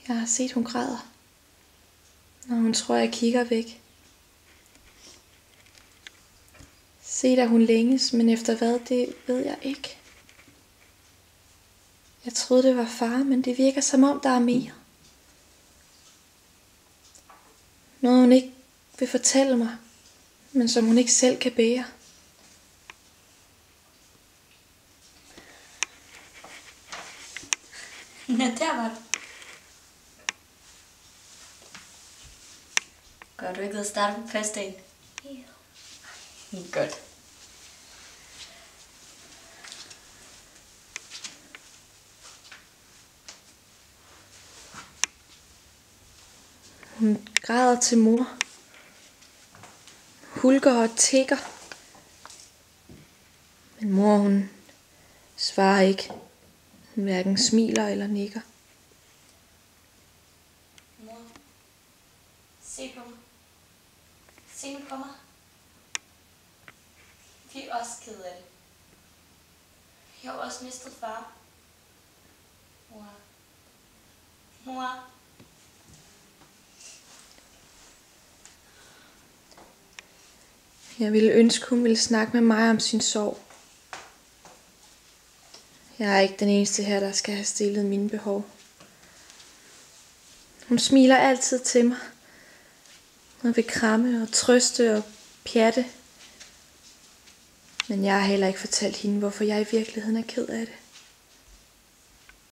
Jeg har set, hun græder, når hun tror, jeg kigger væk. Set, at hun længes, men efter hvad, det ved jeg ikke. Jeg troede, det var far, men det virker som om, der er mere. Noget, hun ikke vil fortælle mig, men som hun ikke selv kan bære. Nå, der var det. Gør du ikke ud at starte på festdagen? Ja. Godt. Hun græder til mor. Hulker og tigger. Men mor, hun svarer ikke. Hun hverken smiler eller nikker. Mor, se på mig. Se nu på mig. Vi er også kede af det. Jeg har også mistet far. Mor. Mor. Jeg ville ønske, hun ville snakke med mig om sin sorg. Jeg er ikke den eneste her, der skal have stillet mine behov. Hun smiler altid til mig. Hun vil kramme og trøste og pjatte. Men jeg har heller ikke fortalt hende, hvorfor jeg i virkeligheden er ked af det.